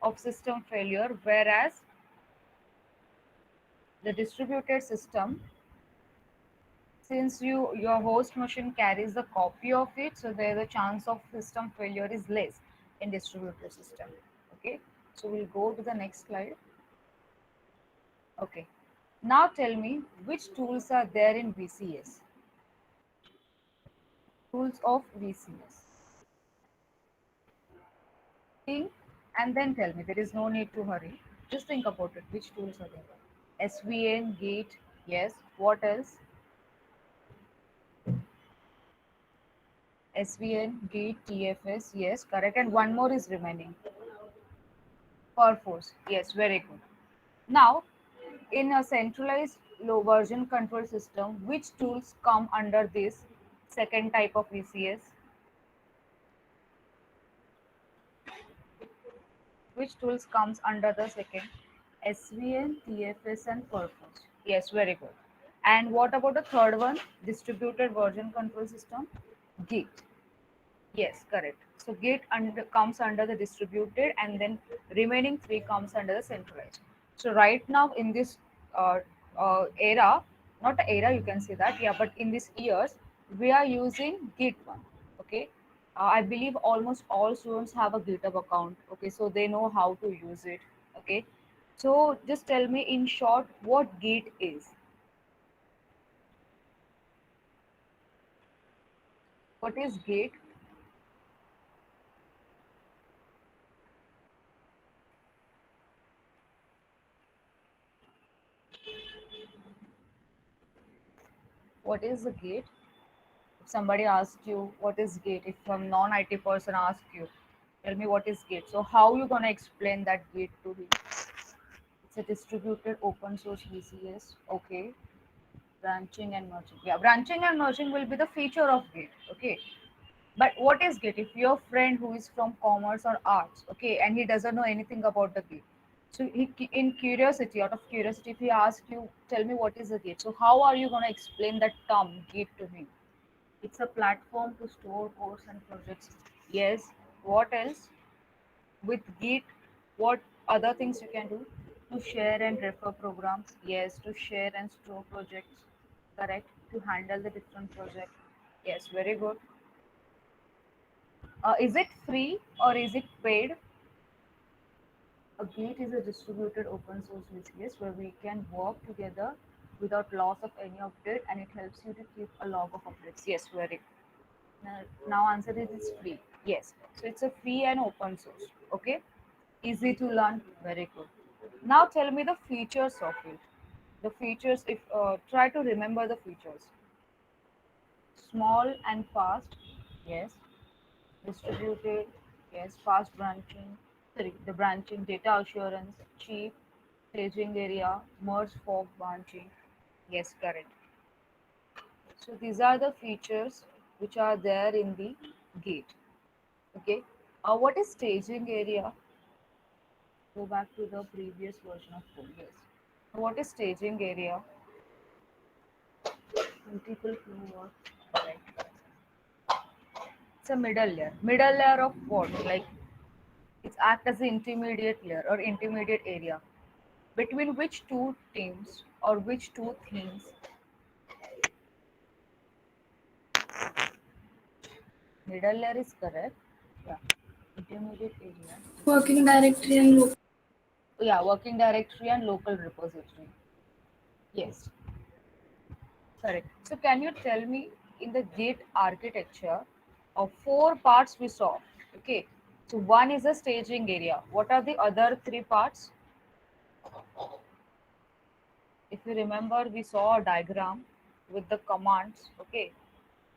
of system failure, whereas the distributed system, since your host machine carries the copy of it, so there the chance of system failure is less in distributed system. Okay, so we'll go to the next slide. Okay, now tell me which tools are there in VCS. Tools of VCS. Think and then tell me. There is no need to hurry. Just think about it. Which tools are there? SVN, Gate, yes. What else? SVN, Gate, TFS, yes, correct. And one more is remaining. Perforce, yes, very good. Now, in a centralized low version control system, which tools come under this second type of VCS? Which tools comes under the second? SVN, TFS, and Perforce. Yes, very good. And what about the third one? Distributed version control system? Git. Yes, correct. So Git comes under the distributed, and then remaining three comes under the centralized. So right now in this uh, era, not era, you can say that, yeah, but in these years, we are using Git one. Okay, I believe almost all students have a GitHub account. Okay, so they know how to use it. Okay, so just tell me in short what Git is. What is Git? What is the Git? If somebody asks you what is Gate, if some non-IT person asks you, tell me what is Gate. So how you gonna explain that Gate to him? It's a distributed open source VCS. Okay. Branching and merging. Yeah, branching and merging will be the feature of Gate. Okay. But what is Gate? If your friend who is from commerce or arts, okay, and he doesn't know anything about the Gate, so in curiosity, out of curiosity, if he asks you, tell me what is the Gate. So how are you gonna explain that term Gate to him? It's a platform to store codes and projects. Yes. What else? With Git, what other things you can do? To share and refer programs. Yes. To share and store projects. Correct. To handle the different projects. Yes. Very good. Is it free or is it paid? A Git is a distributed open source VCS where we can work together without loss of any update, and it helps you to keep a log of updates. Yes, very good. Now answer is it's free. Yes. So it's a free and open source. Okay. Easy to learn. Very good. Now tell me the features of it. The features. If try to remember the features. Small and fast. Yes. Distributed. Yes. Fast branching. Sorry. The branching data assurance. Cheap. Staging area. Merge fog branching. Yes. Correct. So these are the features which are there in the gate. Okay. What is staging area? Go back to the previous version of code. Yes. What is staging area? Multiple flow work. Right. It's a middle layer. Middle layer of what? Like it's act as the intermediate layer or intermediate area between which two teams or which two themes. Middle layer is correct. Yeah. Intermediate area. Working directory and local. Yeah. Working directory and local repository. Yes. Correct. So can you tell me in the gate architecture of four parts we saw? Okay. So one is the staging area. What are the other three parts? If you remember, we saw a diagram with the commands. Okay.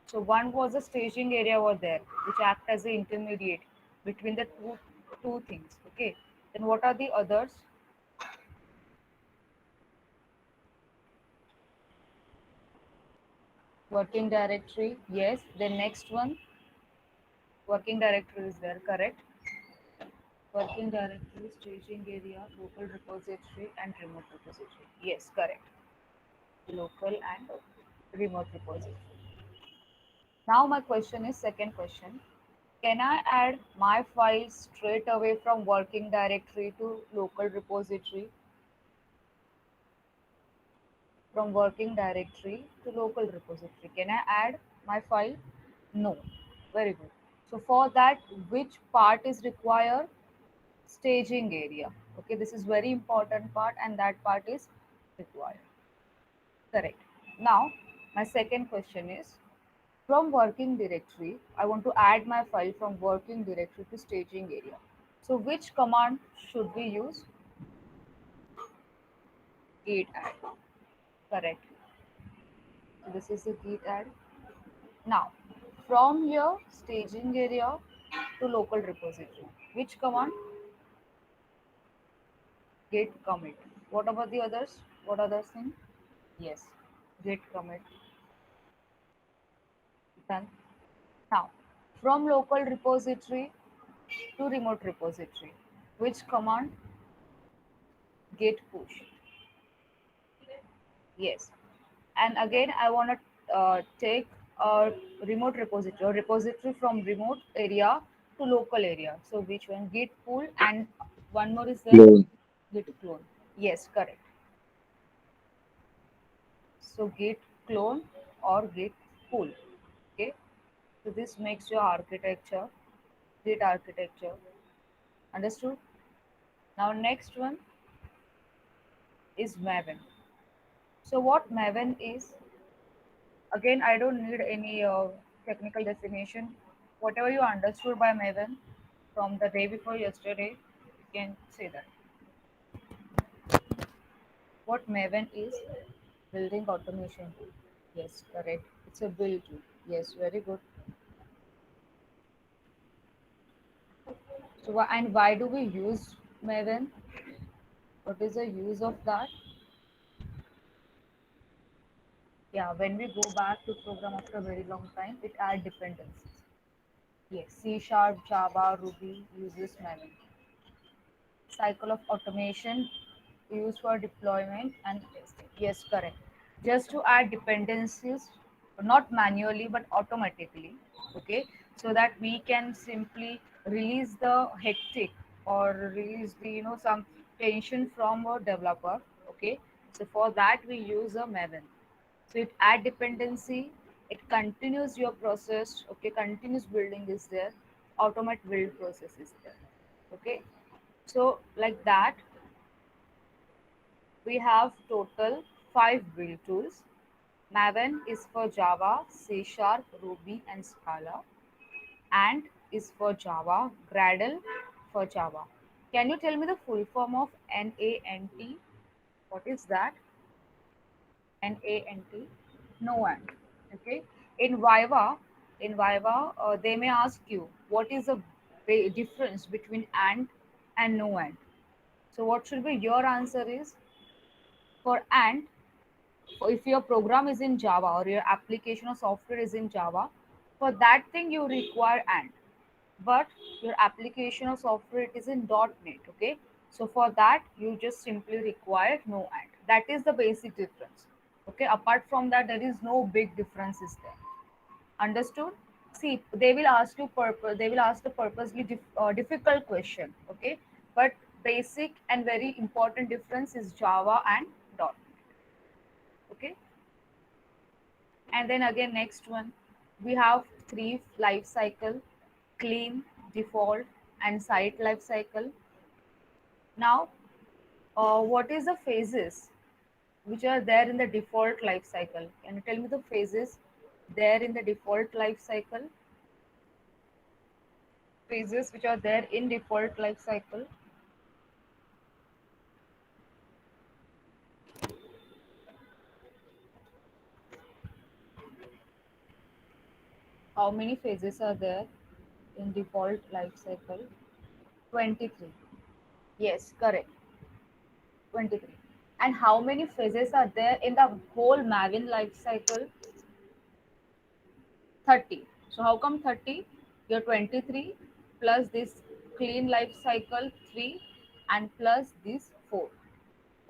So one was the staging area over there, which act as the intermediate between the two things. Okay. Then what are the others? Working directory. Yes. Then next one, working directory is there. Correct. Working directory, staging area, local repository, and remote repository. Yes, correct. Local and remote repository. Now my question is second question. can I add my file straight away from working directory to local repository? From working directory to local repository. Can I add my file? No. Very good. So for that, which part is required? Staging area. Okay, this is very important part and that part is required. Correct. Now, my second question is, from working directory, I want to add my file from working directory to staging area. So which command should we use? Git add. Correct. So this is the git add. Now, from your staging area to local repository, which command? Git commit. What about the others? What other thing? Yes, git commit. Done. Now, from local repository to remote repository, which command? Git push. Yes. And again, I want to take a remote repository or repository from remote area to local area. So which one? Git pull and one more is there? Clone. Git clone. Yes, correct. So git clone or git pull. Okay. So this makes your architecture, git architecture. Understood? Now next one is Maven. So what Maven is? Again, I don't need any technical definition. Whatever you understood by Maven from the day before yesterday, you can say that. What Maven is? Building automation tool. Yes, correct. It's a build tool. Yes, very good. So, and why do we use Maven? What is the use of that? Yeah, when we go back to program after a very long time, it add dependencies. Yes, C Sharp, Java, Ruby uses Maven. Cycle of automation used for deployment and testing. Yes, correct. Just to add dependencies, not manually but automatically. Okay, so that we can simply release the hectic or release the some tension from a developer. Okay, so for that we use a Maven. So it add dependency, it continues your process. Okay, continuous building is there, automate build process is there. Okay, so like that, we have total 5 build tools. Maven is for Java, C Sharp, Ruby, and Scala. Ant is for Java, Gradle for Java. Can you tell me the full form of NANT? What is that? NANT? No ant. Okay. In Viva, they may ask you what is the difference between ant and no ant. So what should be your answer is for ant. If your program is in Java or your application or software is in Java, for that thing you require AND. But your application or software it is in .NET. Okay, so for that you just simply require no AND. That is the basic difference. Okay, apart from that there is no big differences there. Understood? See, they will ask you purpose. They will ask the purposely difficult question. Okay, but basic and very important difference is Java and .NET. Okay, and then again next one, we have 3 life cycle: clean, default, and site life cycle. Now, what is the phases which are there in the default life cycle? Can you tell me the phases there in the default life cycle? Phases which are there in default life cycle. How many phases are there in default life cycle? 23. Yes, correct. 23. And how many phases are there in the whole Maven life cycle? 30. So how come 30? Your 23 plus this clean life cycle 3 and plus this 4.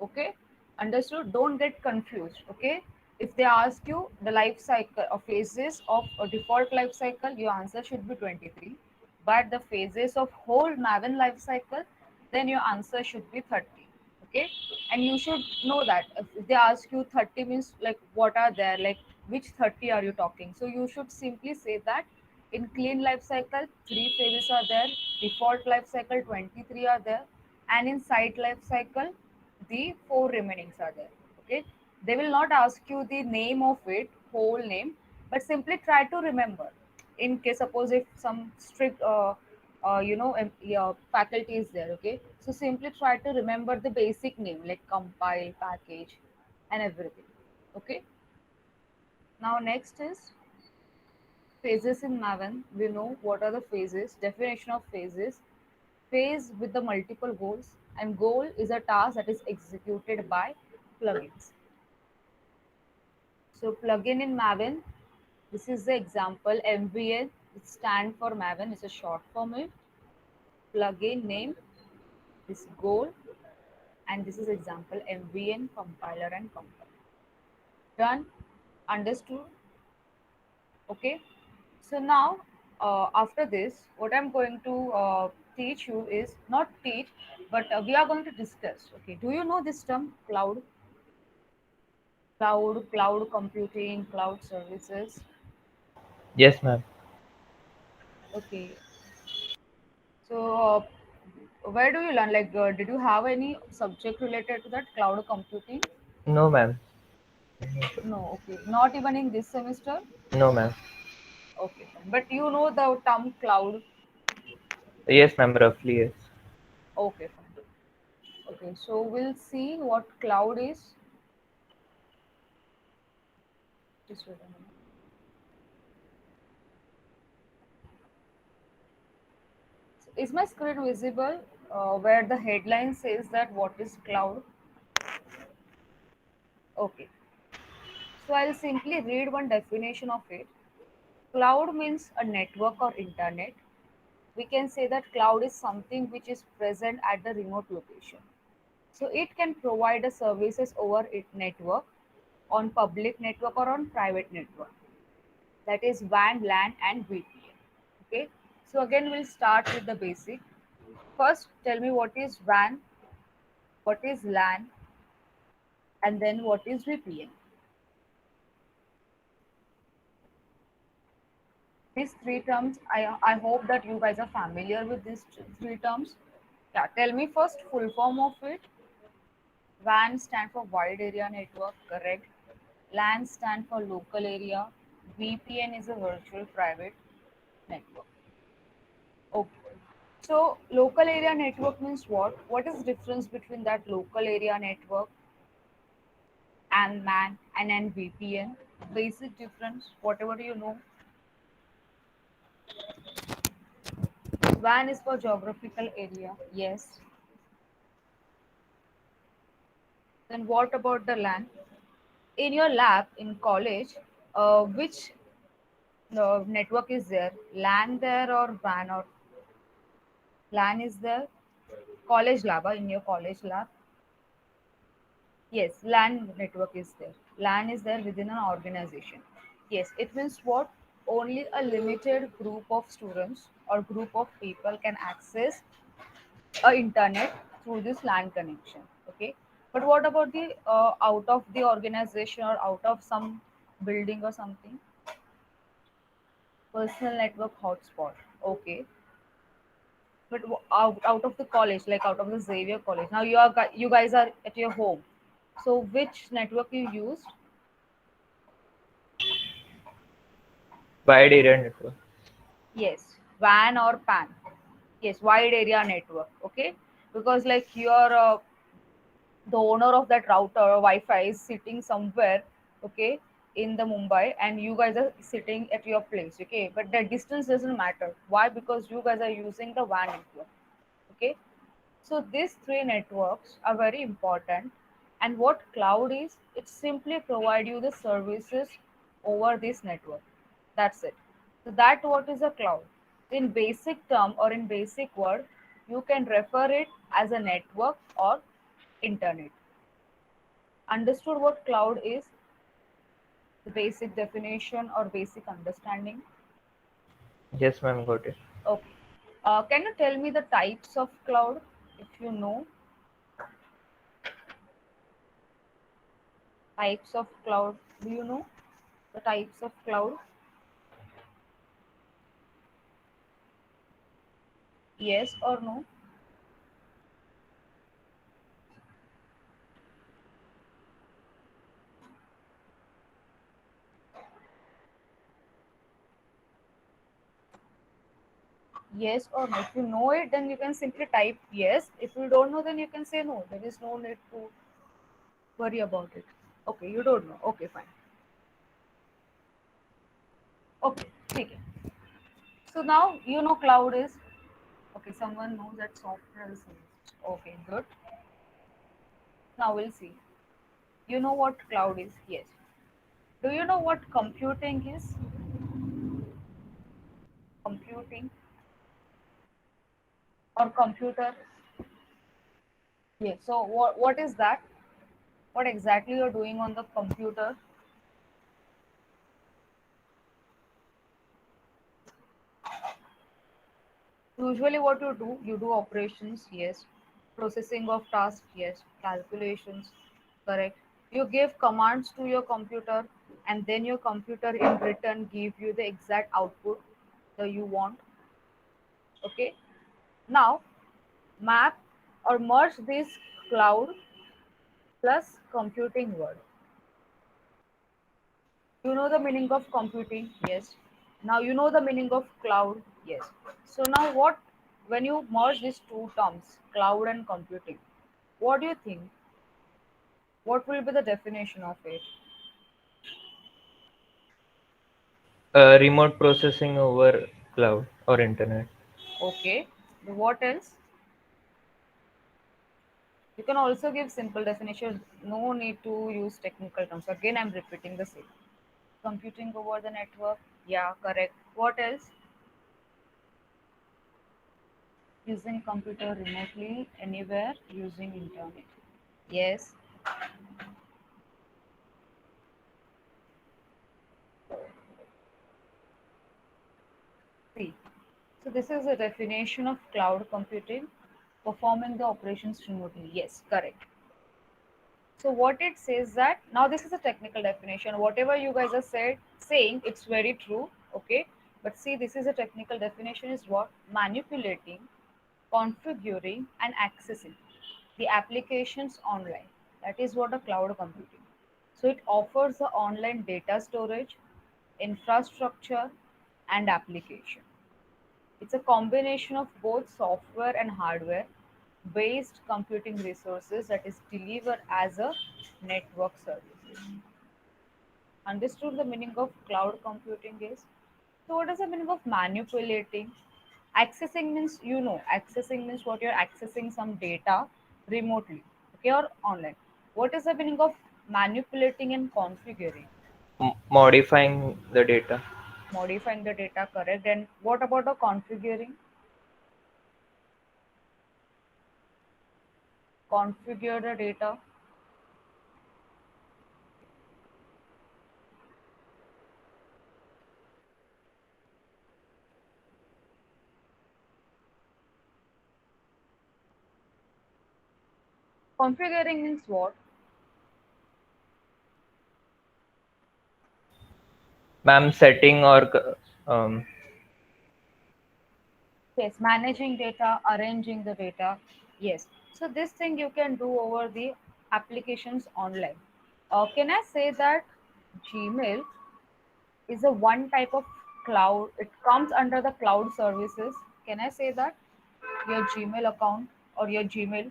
Okay? Understood? Don't get confused. Okay? If they ask you the life cycle or phases of a default life cycle, your answer should be 23. but the phases of whole Maven life cycle, then your answer should be 30. Okay, and you should know that if they ask you 30 means like what are there, like which 30 are you talking, so you should simply say that in clean life cycle 3 phases are there, default life cycle 23 are there, and in site life cycle the 4 remainings are there. Okay, they will not ask you the name of it, whole name, but simply try to remember. In case suppose if some strict yeah, faculty is there, okay, so simply try to remember the basic name like compile, package, and everything. Okay, now next is phases in Maven. We know what are the phases, definition of phases. Phase with the multiple goals, and goal is a task that is executed by plugins. So plugin in Maven, this is the example MVN, it stand for Maven, it's a short form of plugin name, this goal, and this is example MVN compiler and compiler. Done, understood? Okay. So now, after this, what I'm going to teach you is not teach, but we are going to discuss. Okay. Do you know this term cloud? Cloud computing, cloud services. Yes, ma'am. Okay. So, where do you learn? Like, did you have any subject related to that cloud computing? No, ma'am. No. Okay. Not even in this semester. No, ma'am. Okay. Fine. But you know the term cloud. Yes, ma'am. Roughly, yes. Okay. Fine. Okay. So we'll see what cloud is. Just wait a minute. So is my screen visible? Where the headline says that what is cloud? Okay. So I'll simply read one definition of it. Cloud means a network or internet. We can say that cloud is something which is present at the remote location. So it can provide the services over its network, on public network or on private network. That is WAN, LAN, and VPN. Okay. So again, we'll start with the basic. First, tell me what is WAN, what is LAN, and then what is VPN. These three terms, I hope that you guys are familiar with these three terms. Yeah, tell me first full form of it. WAN stand for wide area network, correct. LAN stand for local area. VPN is a virtual private network. Okay. So local area network means what? What is the difference between that local area network and MAN and then VPN? Basic difference, whatever you know. WAN is for geographical area. Yes. Then what about the LAN? In your lab in college, which network is there? LAN there or WAN or LAN is there? College lab, in your college lab? Yes, LAN network is there. LAN is there within an organization. Yes, it means what? Only a limited group of students or group of people can access a internet through this LAN connection. Okay, but what about the out of the organization or out of some building or something? Personal network hotspot. Okay, but out of the college, like out of the Xavier College. Now you guys are at your home. So which network you used? Wide area network. Yes, WAN or PAN. Yes, wide area network. Okay, because like you're the owner of that router or Wi-Fi is sitting somewhere, okay, in the Mumbai, and you guys are sitting at your place, okay. But the distance doesn't matter. Why? Because you guys are using the WAN network, okay. So these three networks are very important. And what cloud is, it simply provide you the services over this network. That's it. So that what is a cloud. In basic term or in basic word, you can refer it as a network or internet. Understood what cloud is? The basic definition or basic understanding? Yes, ma'am. Got it. Okay. Can you tell me the types of cloud if you know? Types of cloud. Do you know the types of cloud? Yes or no? Yes or no? If you know it, then you can simply type yes. If you don't know, then you can say no. There is no need to worry about it. Okay, you don't know. Okay, fine. Okay, okay. So now you know cloud is okay. Someone knows that software is okay. Good. Now we'll see. You know what cloud is? Yes. Do you know what computing is? Computing or computer? Yes. So what is that? What exactly you're doing on the computer? Usually what you do operations, yes. Processing of tasks, yes. Calculations, correct. You give commands to your computer and then your computer in return give you the exact output that you want. Okay. Now map or merge this cloud plus computing word. You know the meaning of computing, yes. Now you know the meaning of cloud, yes. So now what when you merge these two terms, cloud and computing, what do you think? What will be the definition of it? Remote processing over cloud or internet. Okay. What else? You can also give simple definition. No need to use technical terms. Again, I'm repeating the same. Computing over the network. Yeah, correct. What else? Using computer remotely anywhere using internet. Yes. See. So this is a definition of cloud computing, performing the operations remotely. Yes, correct. So what it says that now this is a technical definition. Whatever you guys are saying, it's very true. Okay, but see, this is a technical definition is what manipulating, configuring, and accessing the applications online. That is what a cloud computing. So it offers the online data storage, infrastructure, and application. It's a combination of both software and hardware based computing resources that is delivered as a network services. Understood the meaning of cloud computing is? So what is the meaning of manipulating? Accessing means accessing means what you're accessing some data remotely, okay, or online. What is the meaning of manipulating and configuring? Modifying the data. Modifying the data, correct. And what about the configuring? Configure the data. Configuring means what? Ma'am, setting or Yes, managing data, arranging the data. Yes. So this thing you can do over the applications online. Can I say that Gmail is a one type of cloud? It comes under the cloud services. Can I say that your Gmail account or your Gmail?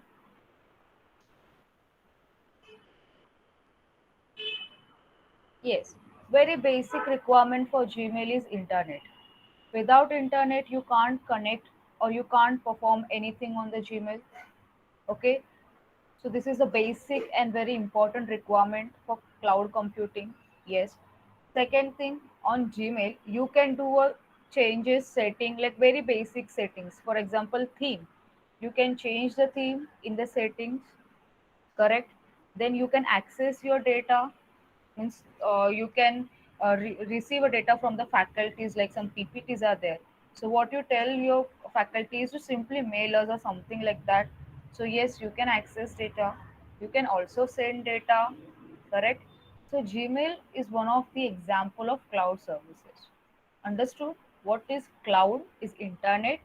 Yes. Very basic requirement for Gmail is internet. Without internet, you can't connect or you can't perform anything on the Gmail. Okay, so this is a basic and very important requirement for cloud computing. Yes. Second thing, on Gmail, you can do a changes setting like very basic settings. For example, theme. You can change the theme in the settings, correct? Then you can access your data. Means you can receive a data from the faculties like some PPTs are there. So what you tell your faculty is to simply mail us or something like that. So yes, you can access data. You can also send data, correct? So Gmail is one of the example of cloud services. Understood? What is cloud? Is internet.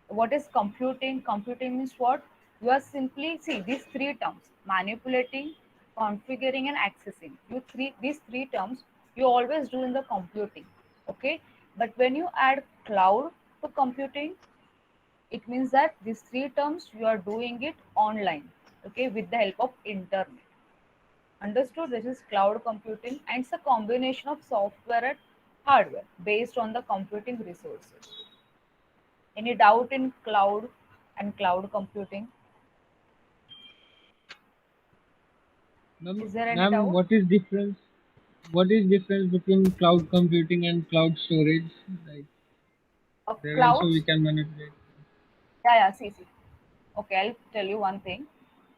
What is computing? Computing means what? You are simply see these three terms: manipulating, configuring, and accessing. You three these three terms you always do in the computing. Okay, but when you add cloud to computing, it means that these three terms you are doing it online. Okay, with the help of internet. Understood? This is cloud computing, and it's a combination of software and hardware based on the computing resources. Any doubt in cloud and cloud computing? Ma'am, Is there any ma'am, doubt? what is difference? What is difference between cloud computing and cloud storage? Like there also we Clouds? can manipulate. Yeah, yeah, see. Okay, I'll tell you one thing.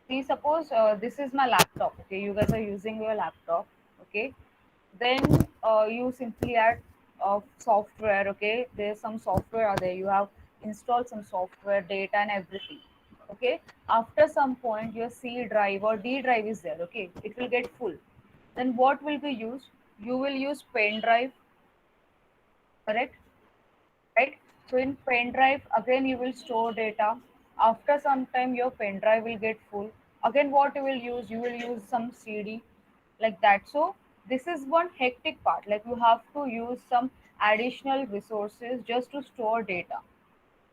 See, suppose this is my laptop. Okay, you guys are using your laptop. Okay, then you simply add software. Okay, there's some software are there. You have installed some software, data, and everything. Okay, after some point, your C drive or D drive is there. Okay, it will get full. Then what will be used? You will use pen drive, correct? Right? So in pen drive, again you will store data. After some time, your pen drive will get full. Again, what you will use? You will use some CD, like that. So this is one hectic part. Like you have to use some additional resources just to store data.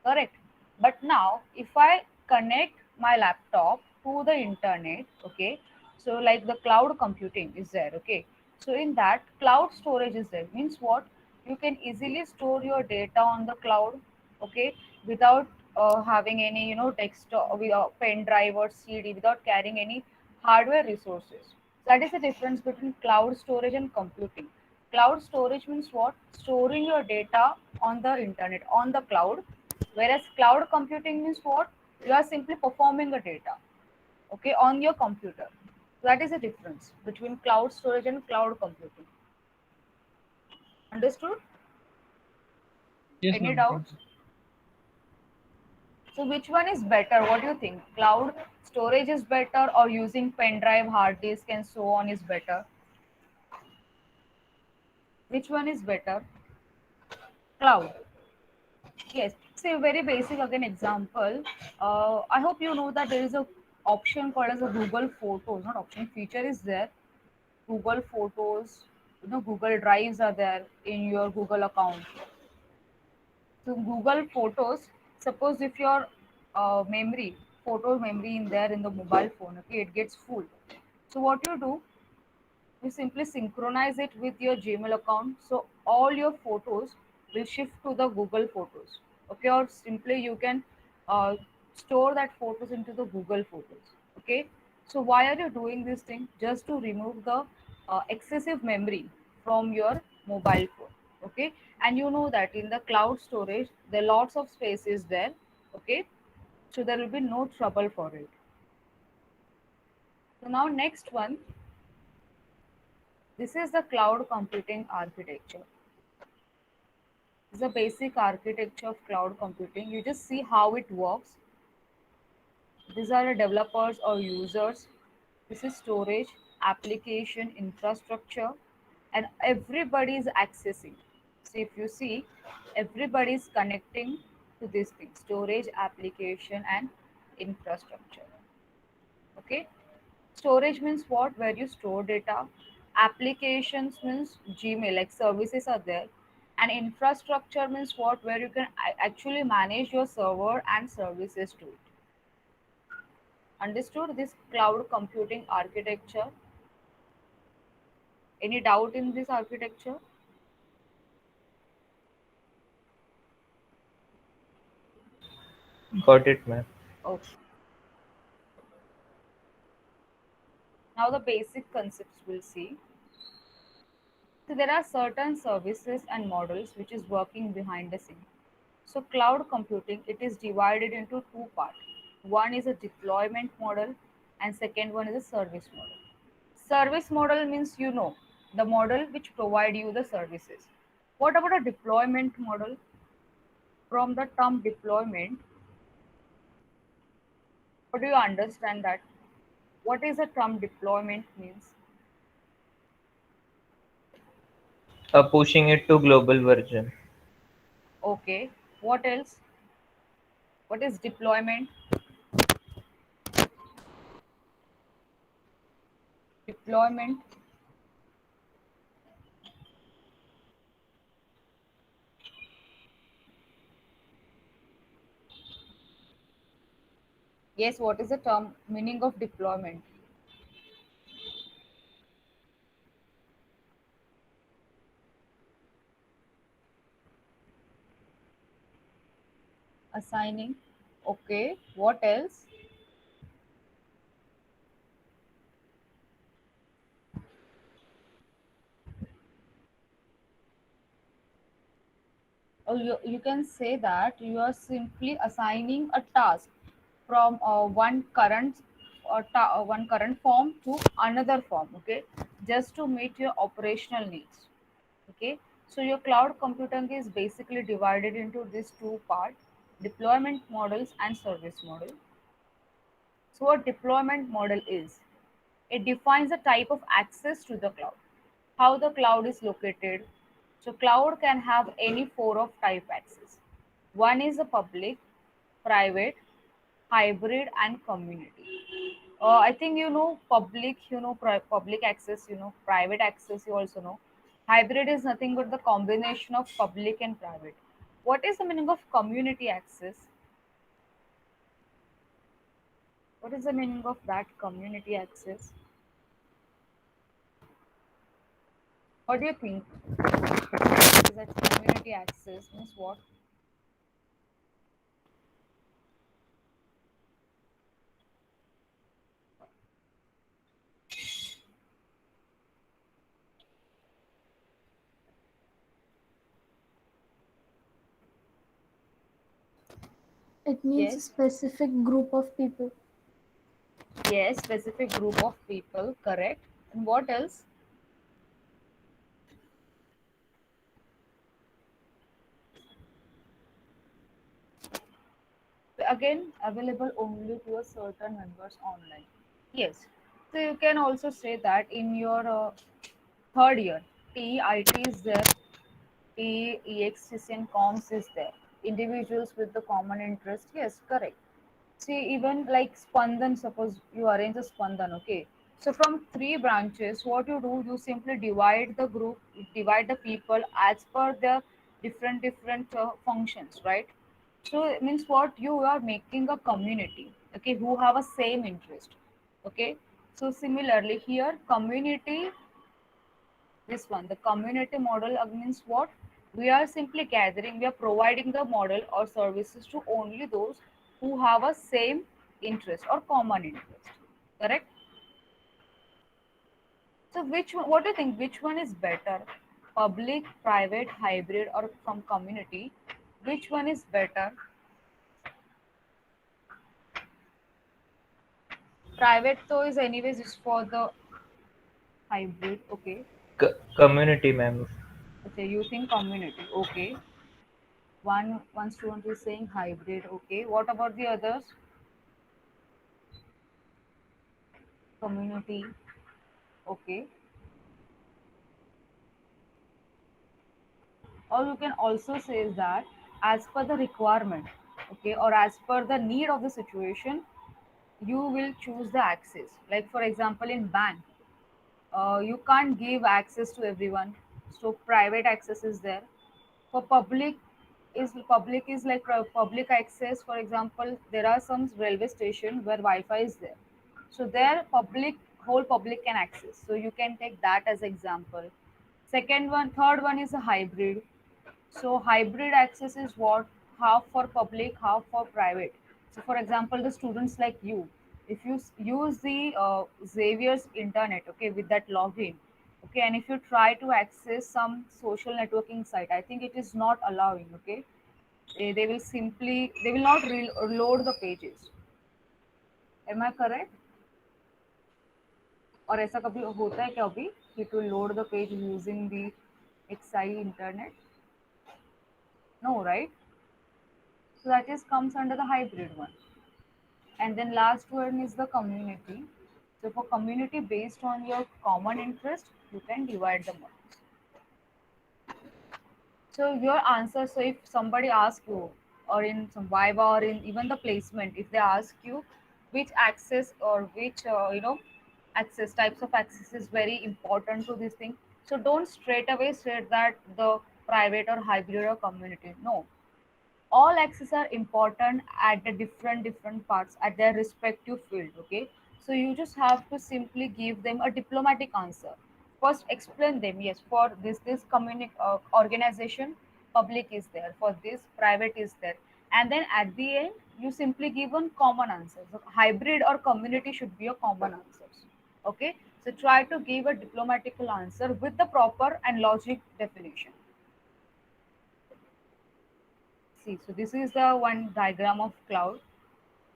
Correct. But now, if I connect my laptop to the internet, okay, so like the cloud computing is there, okay. So in that cloud storage is there. Means what? You can easily store your data on the cloud, okay, without having any, desktop, pen drive or CD, without carrying any hardware resources. That is the difference between cloud storage and computing. Cloud storage means what? Storing your data on the internet, on the cloud. Whereas cloud computing means what? You are simply performing a data, okay, on your computer. So that is the difference between cloud storage and cloud computing. Understood? Yes, Any ma'am. Thank doubts? you. So which one is better? What do you think? Cloud storage is better, or using pen drive, hard disk, and so on is better? Which one is better? Cloud. Yes. Say a very basic again example. I hope you know that there is a option called as a Google Photos. Not option, feature is there. Google Photos, Google Drives are there in your Google account. So Google Photos, suppose if your photo memory in there in the mobile phone, okay, it gets full. So what you do, you simply synchronize it with your Gmail account. So all your photos will shift to the Google Photos. Okay, or simply you can uh, store that photos into the Google Photos. Okay, so why are you doing this thing? Just to remove the excessive memory from your mobile phone. Okay, and you know that in the cloud storage, there are lots of space is there. Okay, so there will be no trouble for it. So now next one, this is the cloud computing architecture. This is the basic architecture of cloud computing. You just see how it works. These are the developers or users. This is storage, application, infrastructure, and everybody is accessing. So if you see, everybody is connecting to this thing: storage, application, and infrastructure. Okay. Storage means what? Where you store data. Applications means Gmail, like services are there. And infrastructure means what? Where you can actually manage your server and services to it. Understood this cloud computing architecture? Any doubt in this architecture? Got it, ma'am. Okay. Now the basic concepts we'll see. So there are certain services and models which is working behind the scene. So cloud computing, it is divided into two parts. One is a deployment model and second one is a service model. Service model means the model which provide you the services. What about a deployment model? From the term deployment, what do you understand that? What is a term deployment means? Pushing it to global version. Okay. What else? What is deployment? Deployment. Yes, what is the term meaning of deployment? Assigning. Okay. What else? Or you can say that you are simply assigning a task from one current form to another form, okay, just to meet your operational needs. Okay, so your cloud computing is basically divided into these two parts: deployment models and service model. So a deployment model is, it defines the type of access to the cloud, how the cloud is located. So cloud can have any four of type access. One is a public, private, hybrid, and community. I think you know public, public access, private access, you also know. Hybrid is nothing but the combination of public and private. What is the meaning of community access? What is the meaning of that community access? What do you think? Is that community access means what? It means a Yes, specific group of people. yes, specific group of people, correct. And what else? Again, available only to a certain members online. Yes. So you can also say that in your third year, TEIT is there, TEXTC and COMS is there. Individuals with the common interest, yes, correct. See, even like Spandan, suppose you arrange a Spandan, okay. So from three branches, what you do, you simply divide the group, divide the people as per their different functions, right? So it means what, you are making a community, okay, who have a same interest, okay. So similarly here, community, this one, the community model means what? We are simply gathering, we are providing the model or services to only those who have a same interest or common interest. Correct? So which one, what do you think? Which one is better? Public, private, hybrid, or from community? Which one is better? Private though is anyways is for the hybrid. Okay. Community, ma'am. Okay, you think community. Okay. One student is saying hybrid. Okay. What about the others? Community. Okay. Or you can also say that as per the requirement, okay, or as per the need of the situation, you will choose the access. Like for example, in bank, you can't give access to everyone, so private access is there. For public is like public access. For example, there are some railway station where Wi-Fi is there, so there public, whole public can access. So you can take that as example. Second one, third one is a hybrid. So hybrid access is what? Half for public, half for private. So for example, the students like you, if you use the Xavier's internet, okay, with that login, okay, and if you try to access some social networking site, I think it is not allowing, okay. They will simply, they will not load the pages. Am I correct? और ऐसा कभी होता है क्या अभी कि to load the page using the XI internet? No, right? So that is comes under the hybrid one. And then last one is the community. So for community based on your common interest, you can divide them up. So your answer, so if somebody asks you, or in some Viva or in even the placement, if they ask you which access or which access types of access is very important to this thing, so don't straight away say that the private or hybrid or community. No, all axes are important at the different parts at their respective field. Okay, so you just have to simply give them a diplomatic answer. First explain them, yes, for this organization public is there, for this private is there, and then at the end you simply give one common answer. So hybrid or community should be a common answers. Okay, so try to give a diplomatical answer with the proper and logic definition. See, so this is the one diagram of cloud.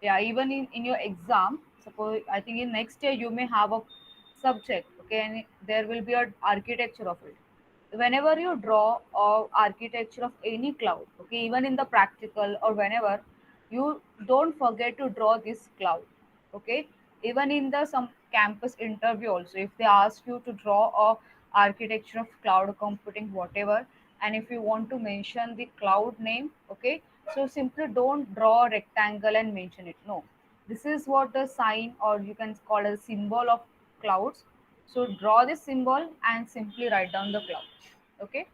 Yeah, even in your exam, suppose I think in next year you may have a subject, okay, and there will be an architecture of it. Whenever you draw a architecture of any cloud, okay, even in the practical or whenever, you don't forget to draw this cloud, okay. Even in the some campus interview also, if they ask you to draw a architecture of cloud computing whatever, and if you want to mention the cloud name, okay, so simply don't draw a rectangle and mention it. No, this is what the sign or you can call a symbol of clouds. So draw this symbol and simply write down the cloud. Okay.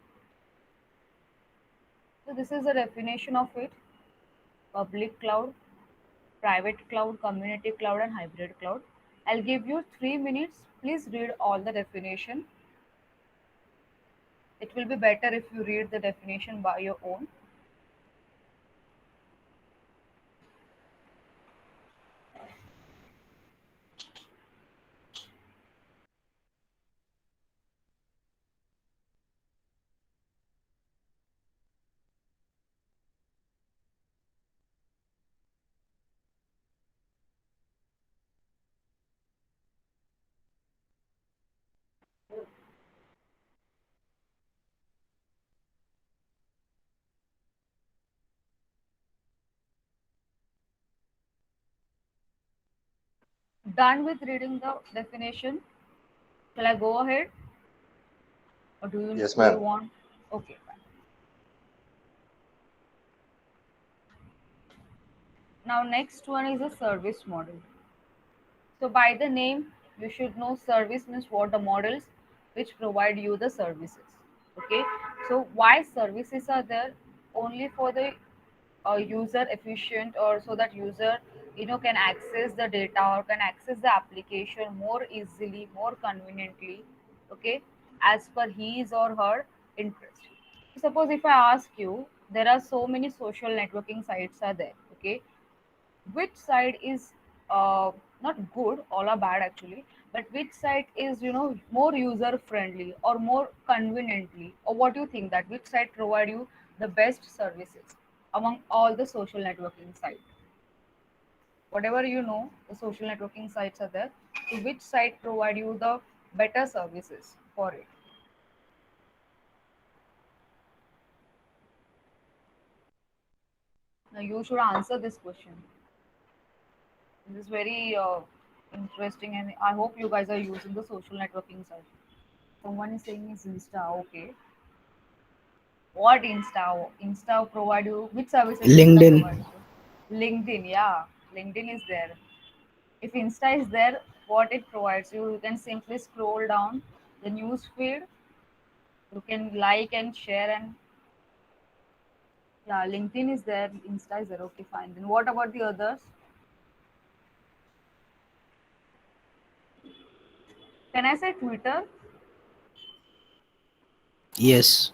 So this is the definition of it: public cloud, private cloud, community cloud, and hybrid cloud. I'll give you 3 minutes. Please read all the definition. It will be better if you read the definition by your own. Done with reading the definition? Shall I go ahead, or Yes, do you ma'am. want? Okay. Fine. Now next one is a service model. So by the name, you should know service means what the models which provide you the services. Okay. So why services are there? Only for the user efficient, or so that user can access the data or can access the application more easily, more conveniently. Okay, as per his or her interest. Suppose if I ask you, there are so many social networking sites are there. Okay, which side is not good, all are bad actually, but which side is more user friendly or more conveniently, or what do you think that which side provide you the best services among all the social networking sites? Whatever the social networking sites are there, so which site provide you the better services for it? Now you should answer this question. This is very interesting, and I hope you guys are using the social networking site. Someone is saying it's Insta. Okay. What Insta? Insta provide you which services Insta LinkedIn. provide you? LinkedIn, yeah. LinkedIn is there. If Insta is there, what it provides you, you can simply scroll down the news feed. You can like and share, and yeah, LinkedIn is there. Insta is there. Okay, fine. Then what about the others? Can I say Twitter? Yes.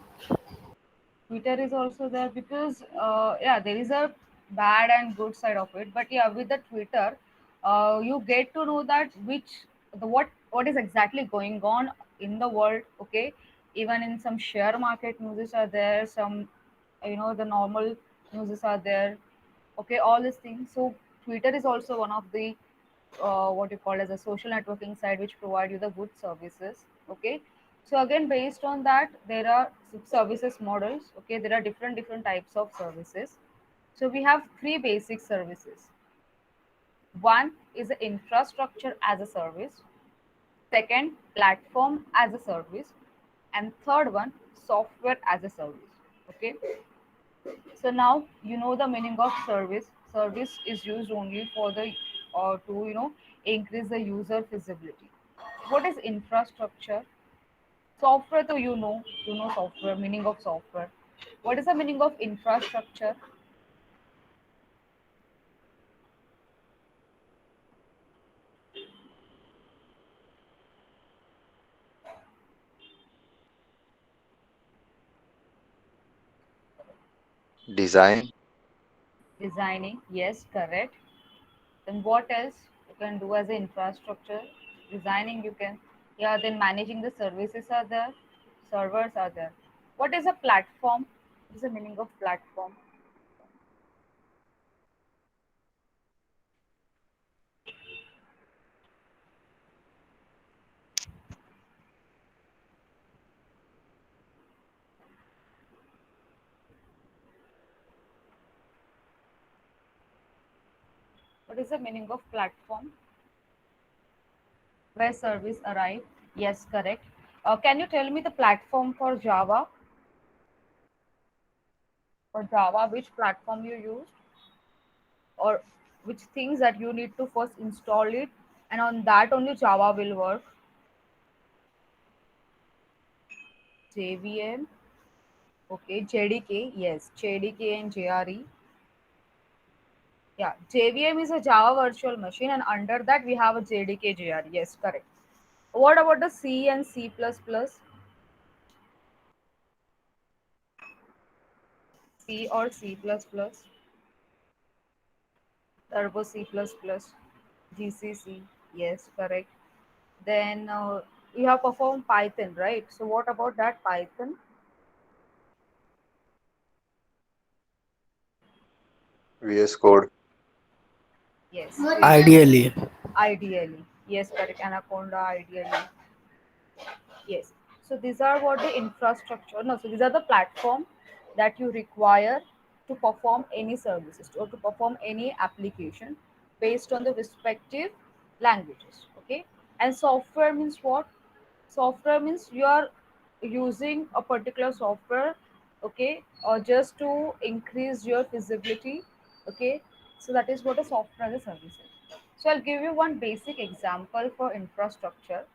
Twitter is also there because yeah, there is a bad and good side of it. But yeah, with the Twitter, you get to know that what is exactly going on in the world. Okay, even in some share market news are there. Some the normal news are there. Okay, all these things. So Twitter is also one of the what you call as a social networking site which provide you the good services. Okay, so again based on that there are services models. Okay, there are different types of services. So we have three basic services. One is the infrastructure as a service, second, platform as a service, and third one, software as a service. Okay, so now you know the meaning of service. Service is used only for the or to increase the user feasibility. What is infrastructure? Software, so you know software, meaning of software. What is the meaning of infrastructure? Design. Designing, yes, correct. Then what else you can do as an infrastructure? Designing, you can, yeah, then managing the services are there, servers are there. What is a platform? What is the meaning of platform? What is the meaning of platform? Where service arrive? Yes, correct. Can you tell me the platform for Java? For Java, which platform you used, or which things that you need to first install it, and on that only Java will work? JVM, okay, JDK, yes, JDK and JRE. Yeah, JVM is a Java virtual machine, and under that we have a JDK JRE. Yes, correct. What about the C and C++? C or C++? Turbo C++, GCC. Yes, correct. Then you have performed Python, right? So what about that Python? VS Code. Yes, Ideally, ideally. Yes, correct. Anaconda, ideally. Yes. So these are what the infrastructure. No, so these are the platform that you require to perform any services or to perform any application based on the respective languages. Okay. And software means what? Software means you are using a particular software, okay, or just to increase your feasibility. Okay. So that is what a software as a service is. So I'll give you one basic example for infrastructure,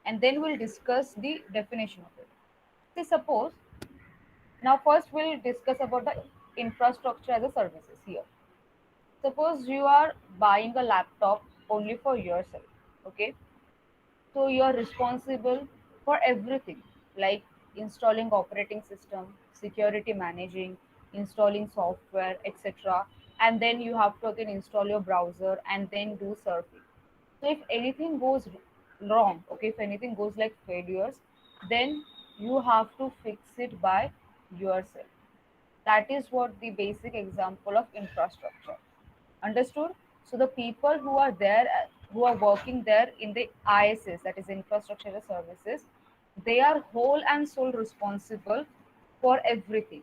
and then we'll discuss the definition of it. See, suppose now first we'll discuss about the infrastructure as a services here. Suppose you are buying a laptop only for yourself, okay? So you are responsible for everything, like installing operating system, security managing, installing software, etc. And then you have to again install your browser and then do surfing. So if anything goes wrong, okay, if anything goes like failures, then you have to fix it by yourself. That is what the basic example of infrastructure. Understood? So the people who are there, who are working there in the ISS, that is infrastructure as services, they are whole and sole responsible for everything.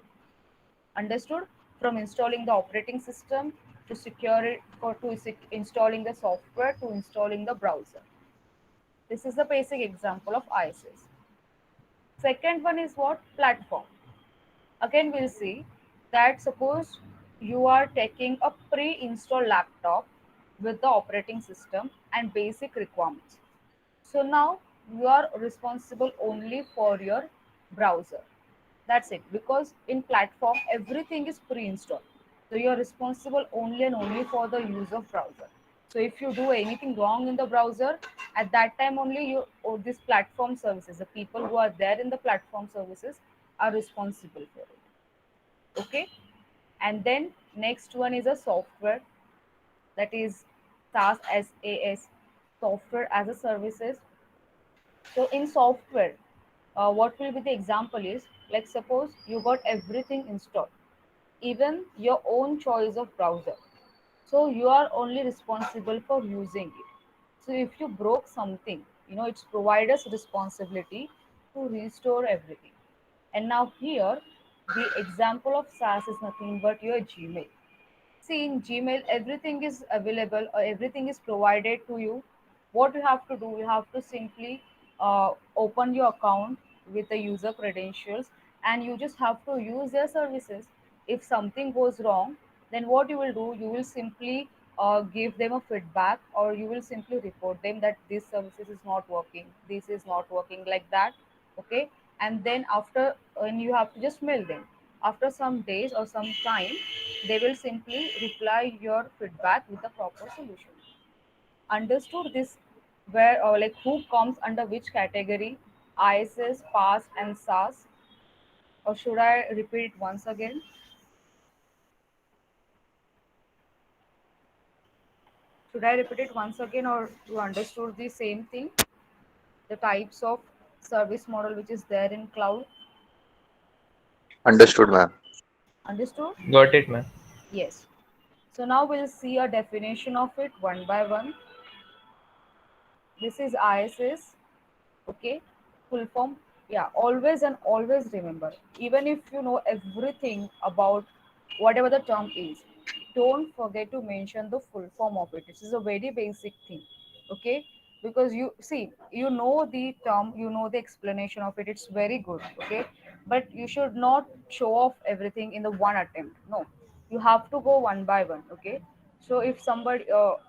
Understood? From installing the operating system to secure it, or to installing the software to installing the browser. This is the basic example of ISS. Second one is what? Platform. Again, we'll see that suppose you are taking a pre-installed laptop with the operating system and basic requirements. So now you are responsible only for your browser. That's it. Because in platform everything is pre-installed. So you are responsible only and only for the use of browser. So if you do anything wrong in the browser, at that time only you or this platform services, the people who are there in the platform services are responsible for it. Okay. And then next one is a software, that is SaaS, software as a services. So in software, what will be the example is, like suppose you got everything installed, even your own choice of browser. So you are only responsible for using it. So if you broke something, it's provider's responsibility to restore everything. And now here, the example of SaaS is nothing but your Gmail. See, in Gmail, everything is available or everything is provided to you. What you have to do, you have to simply open your account with the user credentials, and you just have to use their services. If something goes wrong, then what you will do, you will simply give them a feedback, or you will simply report them that this services is not working, this is not working, like that. Okay. And then after, and you have to just mail them after some days or some time, they will simply reply your feedback with the proper solution. Understood this? Where or like who comes under which category? ISS, PAS, and SAS. Or should I repeat it once again? Should I repeat it once again, or you understood the same thing? The types of service model which is there in cloud. Understood, ma'am. Understood? Got it, ma'am. Yes. So now we'll see a definition of it one by one. This is ISS. Okay, full form. Yeah, always and always remember, even if you know everything about whatever the term is, don't forget to mention the full form of it. This is a very basic thing. Okay, because you see, you know the term, you know the explanation of it, it's very good. Okay, but you should not show off everything in the one attempt. No, you have to go one by one. Okay, so if somebody,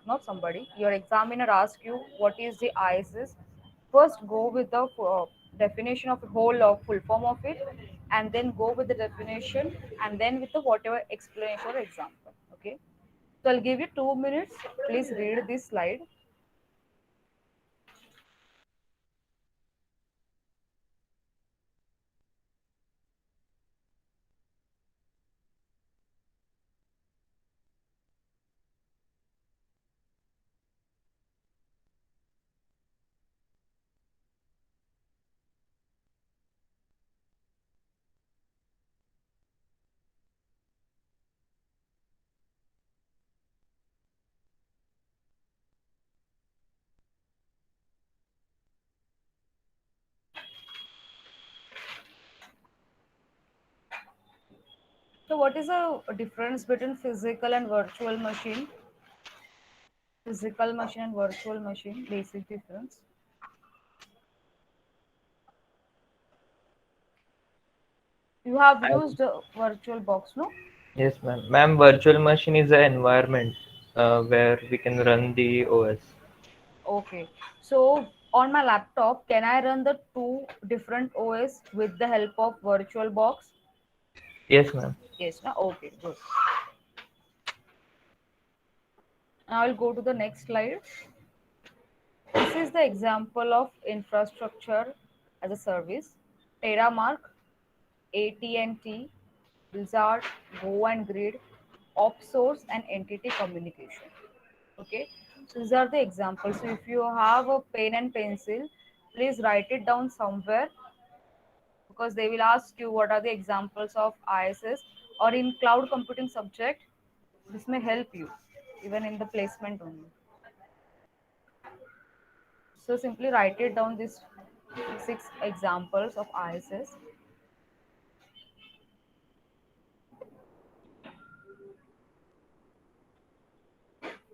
not somebody, your examiner asks you what is the ISS, first go with the definition of the whole full form of it, and then go with the definition, and then with the whatever explanation or example. Okay, so I'll give you 2 minutes. Please read this slide. So what is the difference between physical and virtual machine? Physical machine and virtual machine, basic difference. You have I, used virtual box, no? yes, ma'am. Ma'am, virtual machine is an environment where we can run the OS. Okay. So on my laptop, can I run the two different OS with the help of VirtualBox? Yes, ma'am. Yes. No? Okay. Good. Now I'll go to the next slide. This is the example of infrastructure as a service. Terramark, AT&T, Blizzard, Go and Grid, OpSource, and Entity Communication. Okay. So these are the examples. So if you have a pen and pencil, please write it down somewhere, because they will ask you what are the examples of ISS, or in cloud computing subject. This may help you even in the placement only. So simply write it down, these 6 examples of ISS.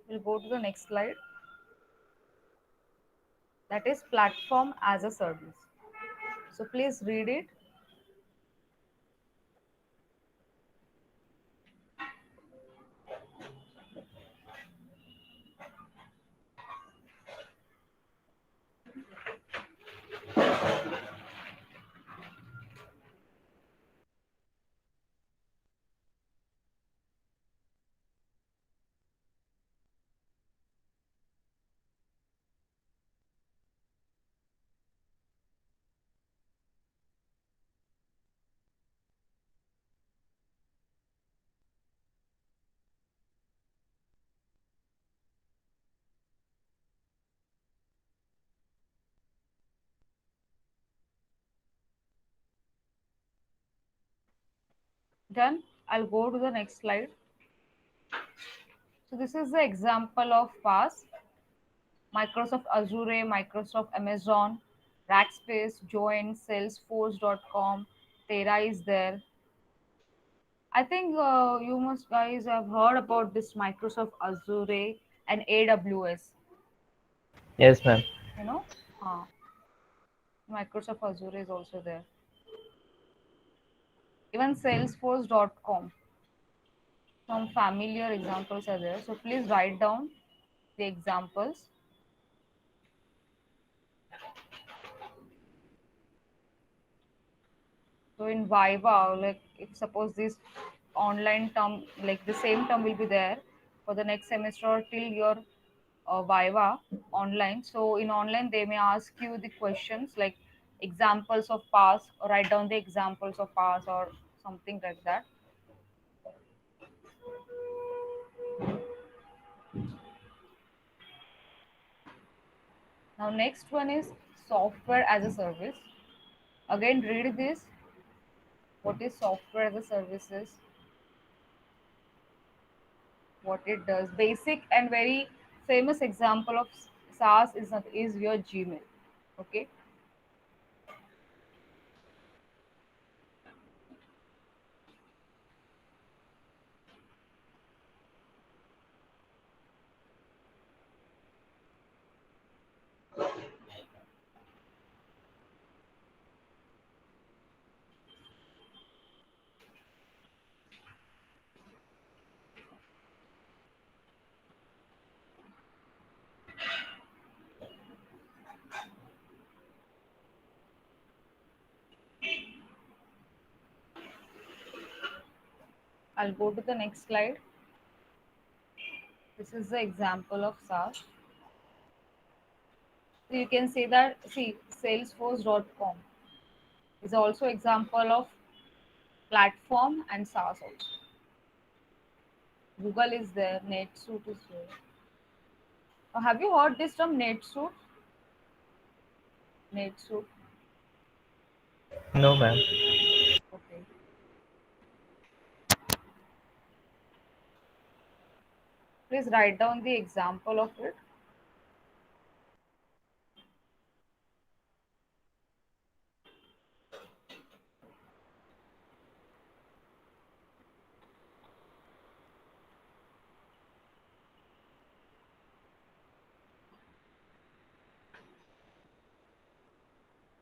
We'll go to the next slide. That is platform as a service. So please read it. Done. I'll go to the next slide. So this is the example of PaaS. Microsoft Azure, Microsoft Amazon, Rackspace, Join, Salesforce.com, Terra is there. I think you must guys have heard about this Microsoft Azure and AWS. Yes, ma'am. You know, uh, Microsoft Azure is also there. Even Salesforce.com. Some familiar examples are there. So please write down the examples. So in Viva, like if suppose this online term, like the same term will be there for the next semester or till your Viva online. So in online, they may ask you the questions like examples of past, or write down the examples of past or something like that. Now next one is software as a service. Again, read this. What is software as a service is, what it does. Basic and very famous example of SaaS is your Gmail. Okay. I'll go to the next slide. This is the example of SaaS. So you can say that, see, Salesforce.com is also example of platform and SaaS also. Google is there, NetSuite is there. Have you heard this term NetSuite? NetSuite. No, ma'am. Okay. Please write down the example of it.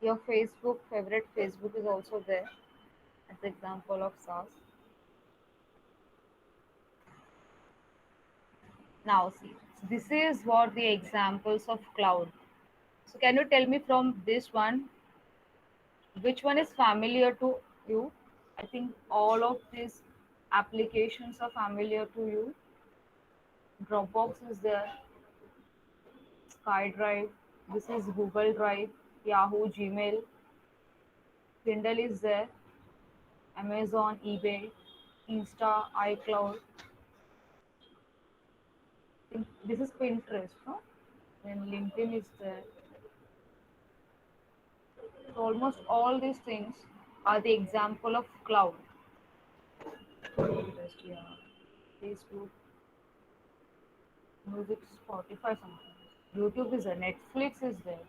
Your Facebook, favorite Facebook is also there as example of SaaS. Now see, this is what the examples of cloud. So can you tell me from this one, which one is familiar to you? I think all of these applications are familiar to you. Dropbox is there, SkyDrive, this is Google Drive, Yahoo, Gmail, Kindle is there, Amazon, eBay, Insta, iCloud. This is Pinterest, no? Then LinkedIn is there. So almost all these things are the example of cloud. Pinterest, yeah. Facebook, music, Spotify sometimes. YouTube is there. Netflix is there.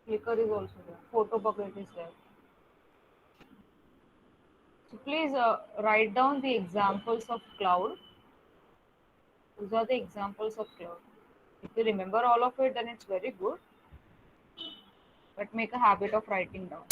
Flickr is also there. Photo Bucket is there. So please write down the examples of cloud. These are the examples of cloud. If you remember all of it, then it's very good. But make a habit of writing down.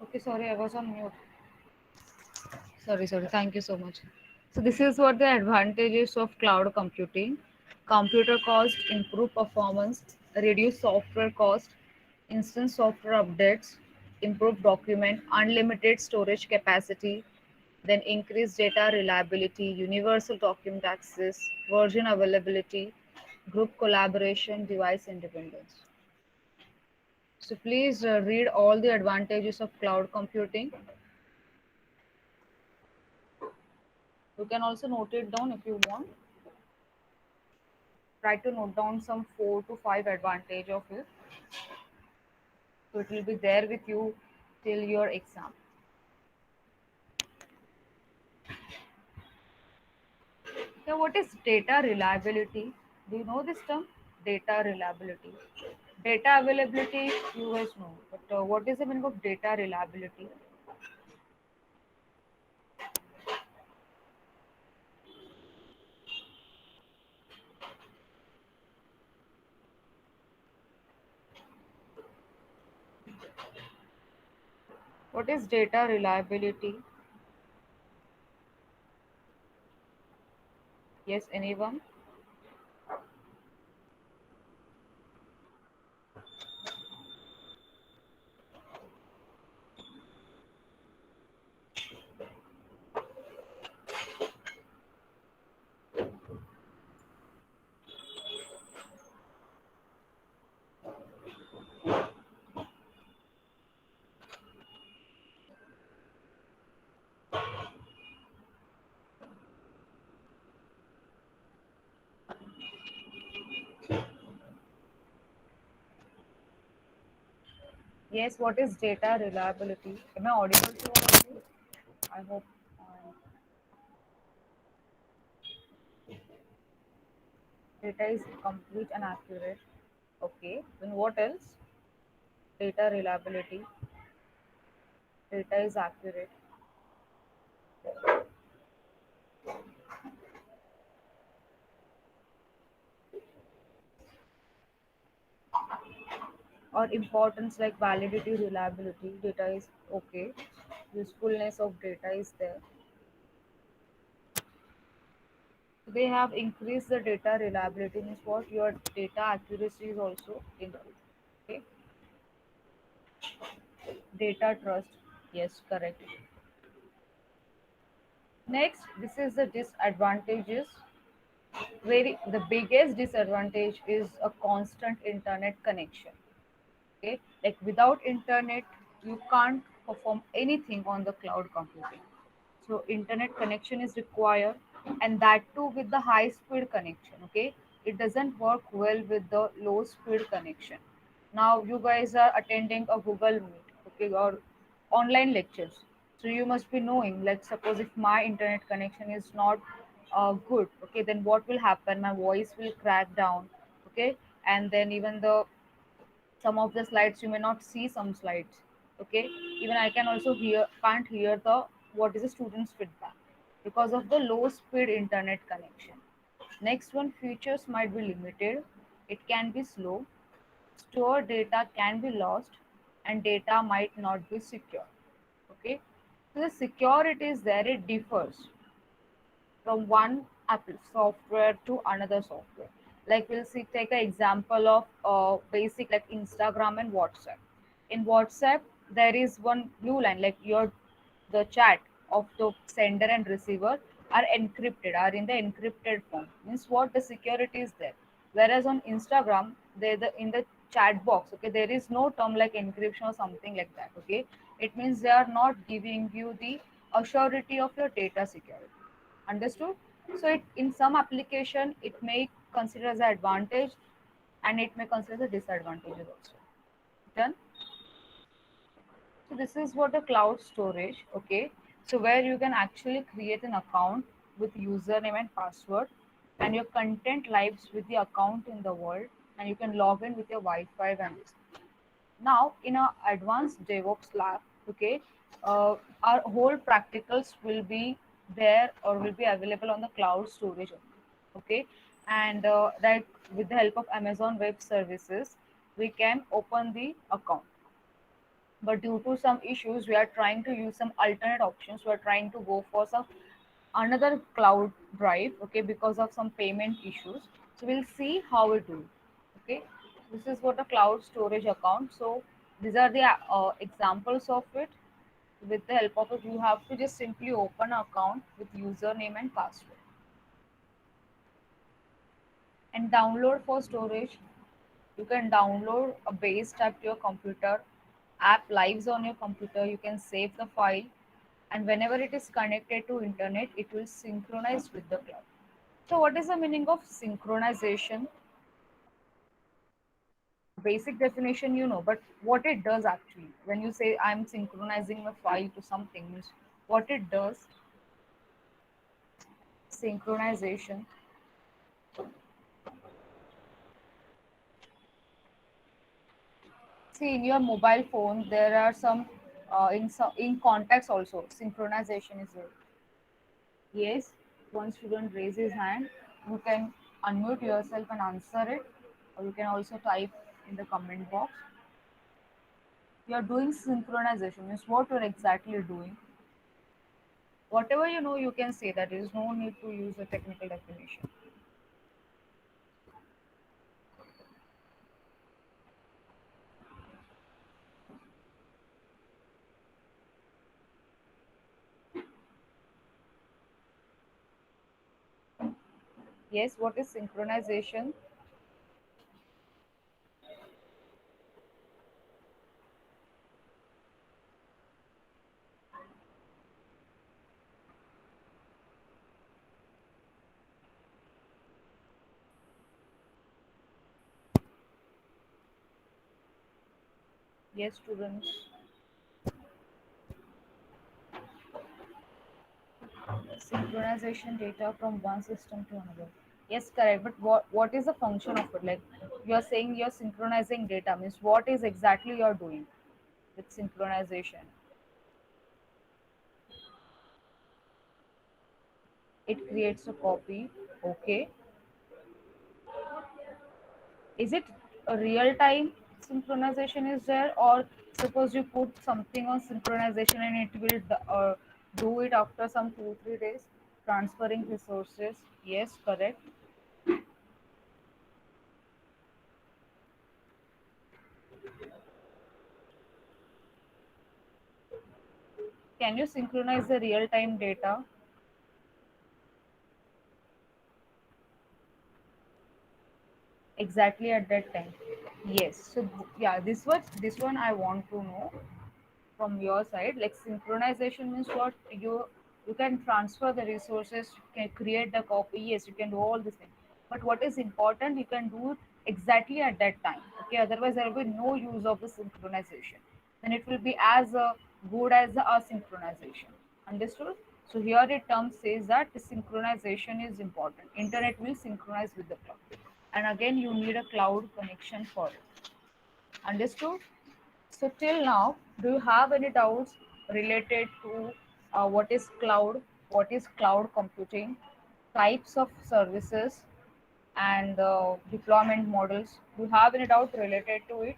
Okay, sorry, I was on mute. Sorry. Thank you so much. So this is what the advantages of cloud computing. Computer cost, improve performance, reduce software cost, instant software updates, improve document, unlimited storage capacity, then increase data reliability, universal document access, version availability, group collaboration, device independence. So please read all the advantages of cloud computing. You can also note it down if you want. Try to note down some 4 to 5 advantage of it, so it will be there with you till your exam. Now, what is data reliability? Do you know this term? Data reliability. Data availability, you guys know, but what is the meaning of data reliability? What is data reliability? Yes, anyone? Yes, what is data reliability? Am I audible to all of you? I hope data is complete and accurate. Okay, then what else? Data reliability. Data is accurate. Or importance like validity, reliability, data is okay, usefulness of data is there. So they have increased the data reliability, means what your data accuracy is also increased. Okay, data trust, yes, correct. Next, this is the disadvantages. Very the biggest disadvantage is a constant internet connection. Okay, like without internet you can't perform anything on the cloud computing. So internet connection is required, and that too with the high speed connection. Okay, it doesn't work well with the low speed connection. Now you guys are attending a Google Meet, okay, or online lectures. So you must be knowing, like suppose if my internet connection is not good, okay, then what will happen? My voice will crack down, okay, and then even the some of the slides you may not see some slides, okay, even I can also can't hear the what is the students feedback because of the low speed internet connection. Next one, features might be limited, it can be slow, stored data can be lost, and data might not be secure. Okay, so the security is there, it differs from one app software to another software. Like we'll see, take an example of basic like Instagram and WhatsApp. In WhatsApp, there is one blue line, like your the chat of the sender and receiver are encrypted, are in the encrypted form. Means what the security is there. Whereas on Instagram, the in the chat box, okay, there is no term like encryption or something like that. Okay, it means they are not giving you the assurity of your data security. Understood? So it, in some application it may consider as an advantage, and it may consider as a disadvantage also. Done? So this is what a cloud storage, okay? So where you can actually create an account with username and password, and your content lives with the account in the world, and you can log in with your Wi-Fi and this. Now in our advanced DevOps lab, okay, our whole practicals will be there or will be available on the cloud storage only, okay, and like with the help of Amazon Web Services, we can open the account. but due to some issues we are trying to use some alternate options. We are trying to go for some another cloud drive, okay, because of some payment issues. So we'll see how we do. Okay, this is what a cloud storage account. So these are the examples of it. With the help of it, you have to just simply open an account with username and password and download for storage. You can download a base app to your computer. App lives on your computer. You can save the file, and whenever it is connected to internet, it will synchronize with the cloud. So, what is the meaning of synchronization? Basic definition, you know, but what it does actually, when you say I'm synchronizing my file to something, means what it does, synchronization. See, in your mobile phone, there are in contacts also synchronization is there. Yes, one student raise his hand. You can unmute yourself and answer it, or you can also type in the comment box. You're doing synchronization, means what you're exactly doing. Whatever you know, you can say that. There is no need to use a technical definition. Yes, what is synchronization? Yes, students. Synchronization data from one system to another. Yes, correct. But what is the function of it? Like you are saying you're synchronizing data, means what is exactly you're doing with synchronization? It creates a copy. Okay. Is it a real time synchronization is there, or suppose you put something on synchronization and it will do it after some 2 3 days, transferring resources? Yes, correct. Can you synchronize the real time data exactly at that time? Yes. So yeah, this one I want to know from your side. Like synchronization means what, you can transfer the resources, you can create the copy. Yes, you can do all these things. But what is important, you can do it exactly at that time. Okay, otherwise there will be no use of the synchronization. Then it will be as good as the asynchronization. Understood? So here the term says that the synchronization is important. Internet will synchronize with the cloud, and again you need a cloud connection for it. Understood? So till now, do you have any doubts related to what is cloud, what is cloud computing, types of services, and deployment models? Do you have any doubt related to it?